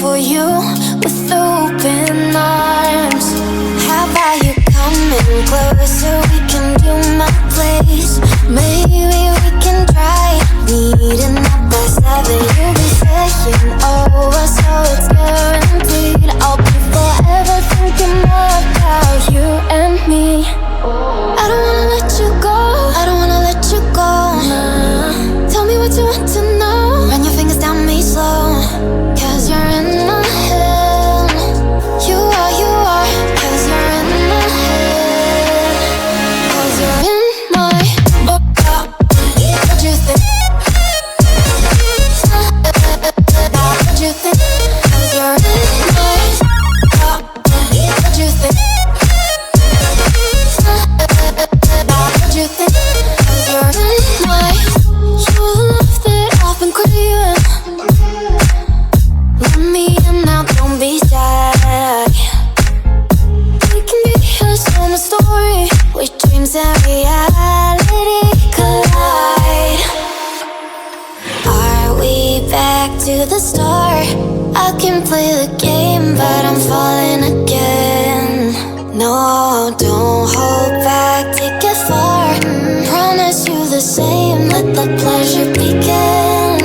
for you with open arms. How about you coming closer? We can do my place. Maybe we can try meeting up by 7. You'll be saying over, so it's guaranteed. I'll be forever thinking about you and me. I don't wanna let you go, I don't wanna let you go. Tell me what you want to know. Run your fingers down me slow, cause you're in my head. You are, cause you're in my head. Cause you're in my what you think? What you think? Cause you're in my what you think? What you think? Cause you're in my you love that I've been craving. Let me in now, don't be shy. We can be a summer story where dreams and reality collide. Are we back to the start? I can play the game, but I'm falling again. No, don't hold back, take it far. Promise you the same, let the pleasure begin.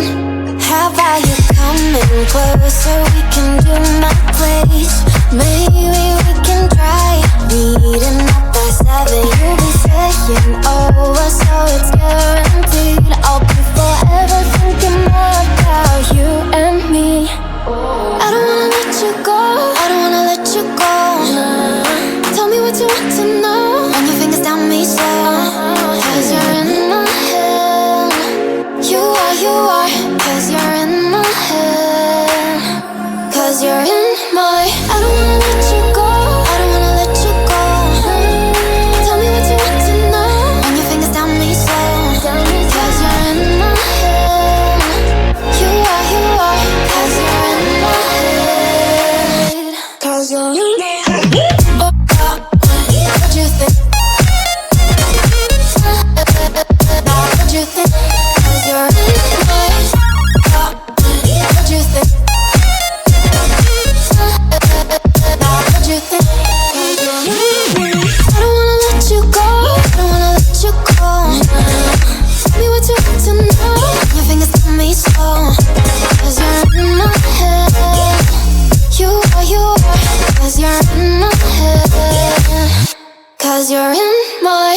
How about you coming closer? We can do my place. Maybe we can try meeting up by 7. You'll be saying over, so it's guaranteed. I'll be forever thinking about you and me. I don't wanna let you go, I don't wanna let you go. Tell me what you want to know. Run your fingers down me slow, cause you're in my head. You are, cause you're in my head. Cause you're in my I don't wanna let you go, I don't wanna let you go. Tell me what you want to know. Run your fingers down me slow, cause you're in my head. You are, cause you're in my head. Cause you're in my head. What you think? What you think? Cause you're in my what you think? What you think? Cause you're in my I don't wanna let you go, I don't wanna let you go. Tell me what you want to know. Your fingers tell me slow, cause you're in my head. You are, cause you're in my head. Cause you're in my